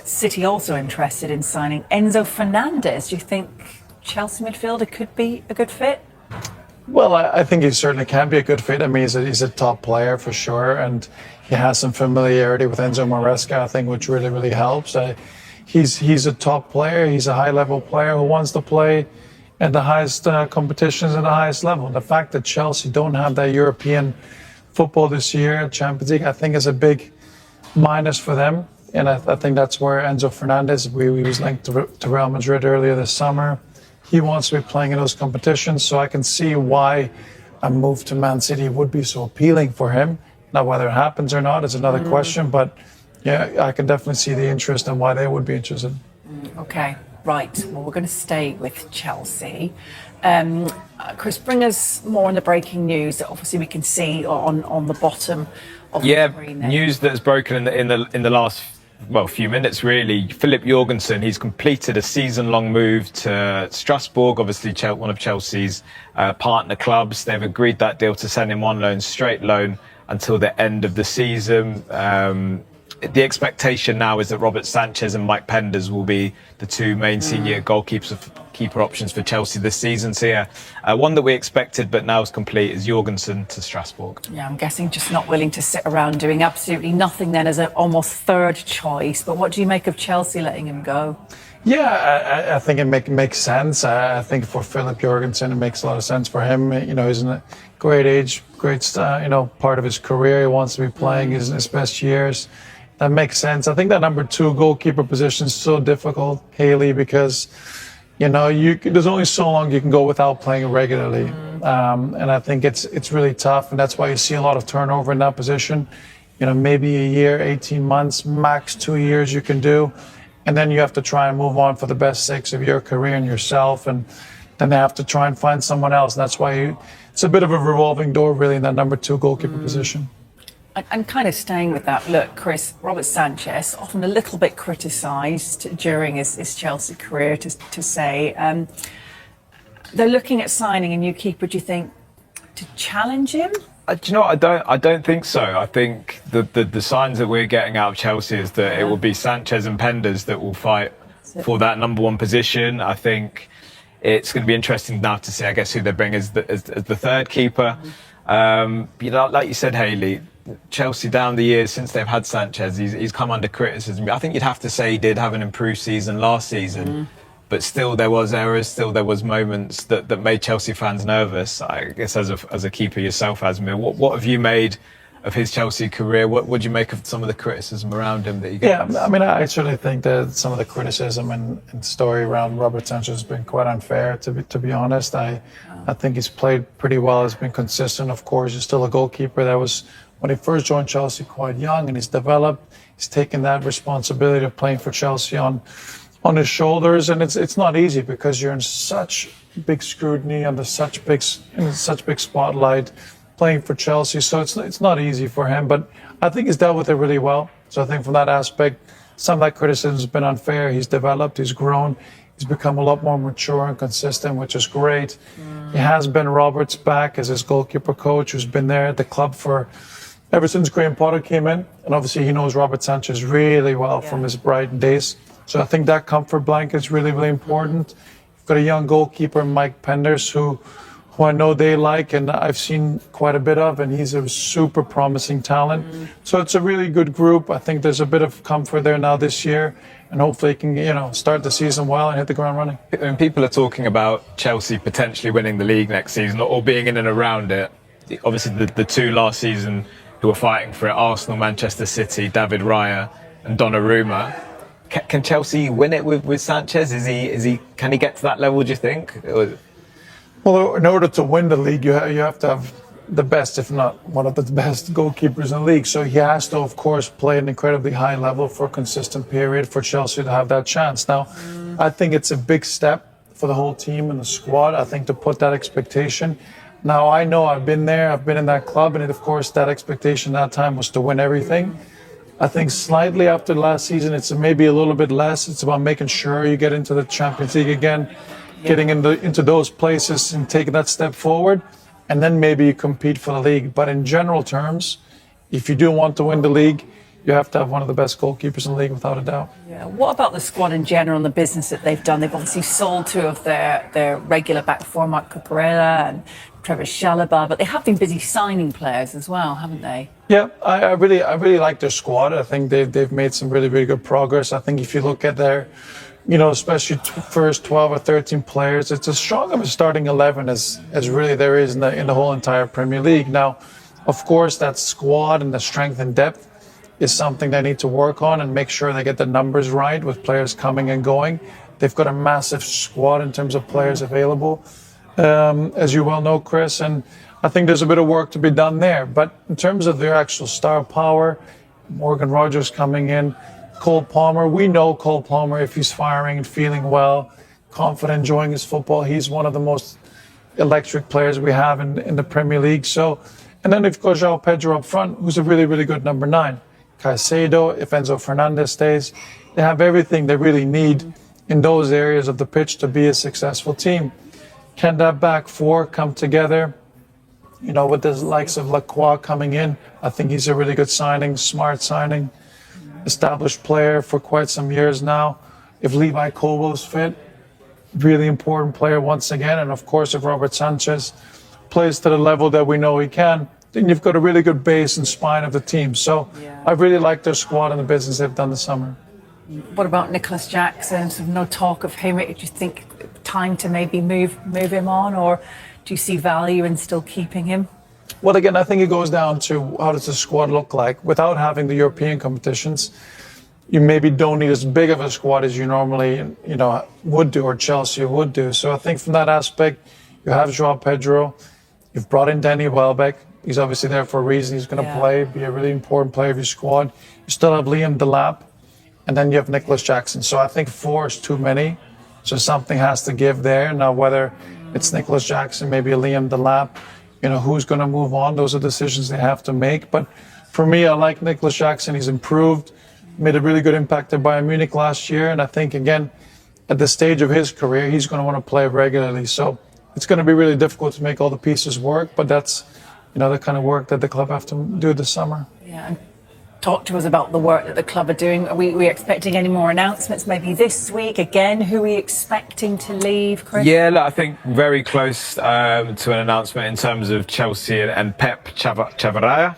City also interested in signing Enzo Fernandez. Do you think Chelsea midfielder could be a good fit? Well, I think he certainly can be a good fit. I mean, he's a top player for sure, and he has some familiarity with Enzo Maresca, I think, which really, really helps. He's a top player. He's a high-level player who wants to play at the highest competitions at the highest level. The fact that Chelsea don't have that European football this year, Champions League, I think is a big minus for them. And I think that's where Enzo Fernandez, he was linked to Real Madrid earlier this summer. He wants to be playing in those competitions, so I can see why a move to Man City would be so appealing for him. Now, whether it happens or not is another question, but yeah, I can definitely see the interest and why they would be interested. Okay, right. Well, we're going to stay with Chelsea. Chris, bring us more on the breaking news that obviously we can see on the bottom of the screen there. News that's broken in the last few minutes really. Philip Jorgensen, he's completed a season-long move to Strasbourg, obviously one of Chelsea's partner clubs. They've agreed that deal to send him on loan, straight loan, until the end of the season. The expectation now is that Robert Sanchez and Mike Penders will be the two main senior keeper options for Chelsea this season. So yeah, one that we expected but now is complete is Jorgensen to Strasbourg. Yeah, I'm guessing just not willing to sit around doing absolutely nothing then as an almost third choice. But what do you make of Chelsea letting him go? Yeah, I think it makes sense. I think for Philip Jorgensen, it makes a lot of sense for him. You know, he's in a great age, great part of his career. He wants to be playing in his best years. That makes sense. I think that number 2 goalkeeper position is so difficult, Haley, because there's only so long you can go without playing regularly, and I think it's really tough, and that's why you see a lot of turnover in that position. Maybe a year, 18 months, max 2 years you can do, and then you have to try and move on for the best 6 of your career and yourself, and then they have to try and find someone else. And that's why it's a bit of a revolving door, really, in that number 2 goalkeeper position. And kind of staying with that, look, Chris, Robert Sanchez, often a little bit criticised during his Chelsea career, to say. They're looking at signing a new keeper, do you think, to challenge him? Do you know what? I don't think so. I think the signs that we're getting out of Chelsea is that it will be Sanchez and Penders that will fight for that number 1 position. I think it's going to be interesting now to see, I guess, who they bring as the third keeper. Like you said, Haley, Chelsea down the years since they've had Sanchez, he's come under criticism. I think you'd have to say he did have an improved season last season, but still there was errors, still there was moments that made Chelsea fans nervous. I guess as a keeper yourself, Asmir, what have you made of his Chelsea career? What would you make of some of the criticism around him that you get? Yeah, I mean, I actually think that some of the criticism and story around Robert Sanchez has been quite unfair, to be honest. I think he's played pretty well, has been consistent. Of course, he's still a goalkeeper that was, when he first joined Chelsea, quite young, and he's developed. He's taken that responsibility of playing for Chelsea on his shoulders, and it's not easy because you're in such big scrutiny, under such big spotlight, playing for Chelsea. So it's not easy for him, but I think he's dealt with it really well. So I think from that aspect, some of that criticism has been unfair. He's developed, he's grown, he's become a lot more mature and consistent, which is great. He has Ben Roberts back as his goalkeeper coach, who's been there at the club ever since Graham Potter came in, and obviously he knows Robert Sanchez really well from his Brighton days. So I think that comfort blanket is really, really important. You've got a young goalkeeper, Mike Penders, who I know they like, and I've seen quite a bit of, and he's a super promising talent. So it's a really good group. I think there's a bit of comfort there now this year, and hopefully he can, start the season well and hit the ground running. When people are talking about Chelsea potentially winning the league next season or being in and around it, obviously the 2 last season who are fighting for it, Arsenal, Manchester City, David Raya and Donnarumma. Can Chelsea win it with Sanchez? Can he get to that level, do you think? Well, in order to win the league, you have to have the best, if not one of the best goalkeepers in the league. So he has to, of course, play at an incredibly high level for a consistent period for Chelsea to have that chance. Now, I think it's a big step for the whole team and the squad, I think, to put that expectation. Now, I know I've been there, I've been in that club, and of course that expectation that time was to win everything. I think slightly after last season, it's maybe a little bit less. It's about making sure you get into the Champions League again, getting into those places and taking that step forward, and then maybe you compete for the league. But in general terms, if you do want to win the league, you have to have one of the best goalkeepers in the league without a doubt. Yeah. What about the squad in general and the business that they've done? They've obviously sold two of their regular back four, Marc Cucurella and Trevor Chalobah, but they have been busy signing players as well, haven't they? Yeah, I really like their squad. I think they've made some really good progress. I think if you look at their, especially first 12 or 13 players, it's as strong of a starting 11 as really there is in the whole entire Premier League. Now, of course, that squad and the strength and depth is something they need to work on and make sure they get the numbers right with players coming and going. They've got a massive squad in terms of players available, as you well know, Chris, and I think there's a bit of work to be done there. But in terms of their actual star power, Morgan Rogers coming in, Cole Palmer, we know Cole Palmer, if he's firing and feeling well, confident, enjoying his football, he's one of the most electric players we have in the Premier League. So, and then of course, João Pedro up front, who's a really good number 9. Caicedo, if Enzo Fernandez stays, they have everything they really need in those areas of the pitch to be a successful team. Can that back four come together? With the likes of Lacroix coming in, I think he's a really good signing, smart signing, established player for quite some years now. If Levi Colwell's fit, really important player once again. And of course, if Robert Sanchez plays to the level that we know he can, then you've got a really good base and spine of the team. So I really like their squad and the business they've done this summer. What about Nicholas Jackson? So no talk of him. Do you think time to maybe move him on, or do you see value in still keeping him? Well, again, I think it goes down to how does the squad look like without having the European competitions. You maybe don't need as big of a squad as you normally, would do, or Chelsea would do. So I think from that aspect, you have João Pedro, you've brought in Danny Welbeck. He's obviously there for a reason. He's going to play, be a really important player of your squad. You still have Liam Delap, and then you have Nicholas Jackson. So I think 4 is too many. So something has to give there. Now, whether it's Nicholas Jackson, maybe a Liam Delap, who's going to move on? Those are decisions they have to make. But for me, I like Nicholas Jackson. He's improved, made a really good impact at Bayern Munich last year. And I think, again, at this stage of his career, he's going to want to play regularly. So it's going to be really difficult to make all the pieces work. But that's, the kind of work that the club have to do this summer. Yeah. And talk to us about the work that the club are doing. Are we expecting any more announcements maybe this week? Again, who are we expecting to leave, Chris? Yeah, look, I think very close to an announcement in terms of Chelsea and Pep Chavarria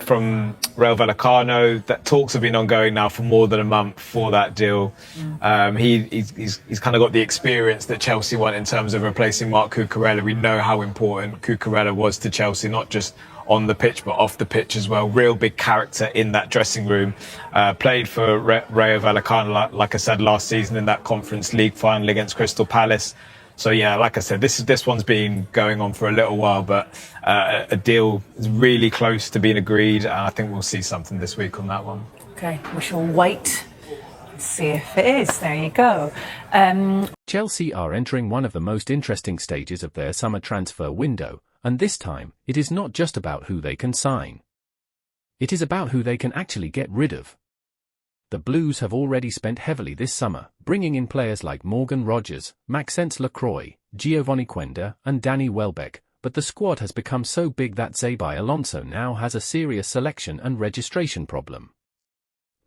from Rayo Vallecano. That talks have been ongoing now for more than a month for that deal. He's kind of got the experience that Chelsea want in terms of replacing Marc Cucurella. We know how important Cucurella was to Chelsea, not just on the pitch but off the pitch as well. Real big character in that dressing room. Played for Rayo Vallecano, like I said, last season in that Conference League final against Crystal Palace. So yeah, like I said, this one's been going on for a little while, but a deal is really close to being agreed, and I think we'll see something this week on that one. Okay, we shall wait and see if it is. There you go. Chelsea are entering one of the most interesting stages of their summer transfer window, and this time, it is not just about who they can sign. It is about who they can actually get rid of. The Blues have already spent heavily this summer, bringing in players like Morgan Rogers, Maxence Lacroix, Giovanni Quenda, and Danny Welbeck, but the squad has become so big that Xabi Alonso now has a serious selection and registration problem.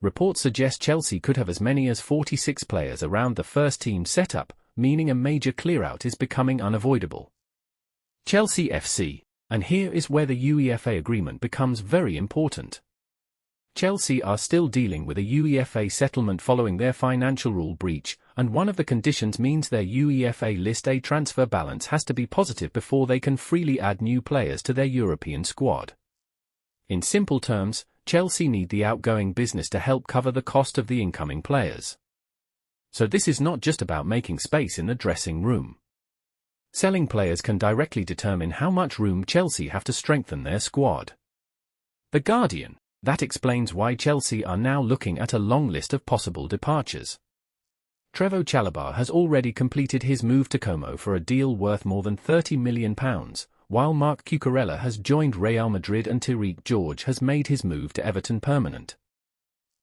Reports suggest Chelsea could have as many as 46 players around the first team setup, meaning a major clearout is becoming unavoidable. Chelsea FC, and here is where the UEFA agreement becomes very important. Chelsea are still dealing with a UEFA settlement following their financial rule breach, and one of the conditions means their UEFA List A transfer balance has to be positive before they can freely add new players to their European squad. In simple terms, Chelsea need the outgoing business to help cover the cost of the incoming players. So this is not just about making space in the dressing room. Selling players can directly determine how much room Chelsea have to strengthen their squad. The Guardian. That explains why Chelsea are now looking at a long list of possible departures. Trevor Chalobah has already completed his move to Como for a deal worth more than £30 million, while Marc Cucurella has joined Real Madrid and Tariq George has made his move to Everton permanent.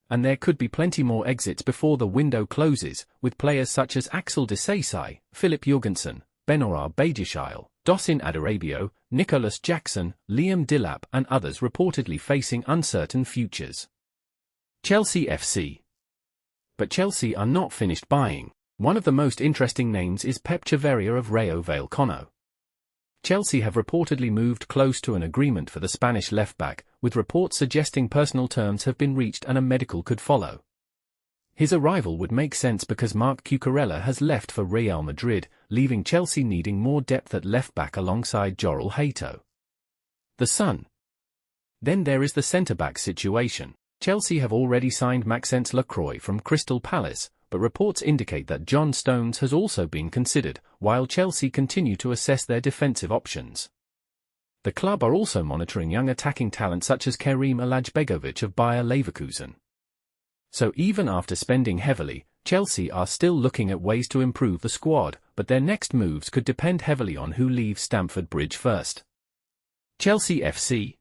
And there could be plenty more exits before the window closes, with players such as Axel Disasi, Philip Jorgensen, Benoit Badiashile, Dosin Adarabio, Nicholas Jackson, Liam Delap and others reportedly facing uncertain futures. Chelsea FC. But Chelsea are not finished buying. One of the most interesting names is Pep Chavarria of Rayo Vallecano. Chelsea have reportedly moved close to an agreement for the Spanish left-back, with reports suggesting personal terms have been reached and a medical could follow. His arrival would make sense because Marc Cucurella has left for Real Madrid, leaving Chelsea needing more depth at left-back alongside Joel Hato. The Sun. Then there is the centre-back situation. Chelsea have already signed Maxence Lacroix from Crystal Palace, but reports indicate that John Stones has also been considered, while Chelsea continue to assess their defensive options. The club are also monitoring young attacking talent such as Kerim Alajbegovic of Bayer Leverkusen. So even after spending heavily, Chelsea are still looking at ways to improve the squad, but their next moves could depend heavily on who leaves Stamford Bridge first. Chelsea FC.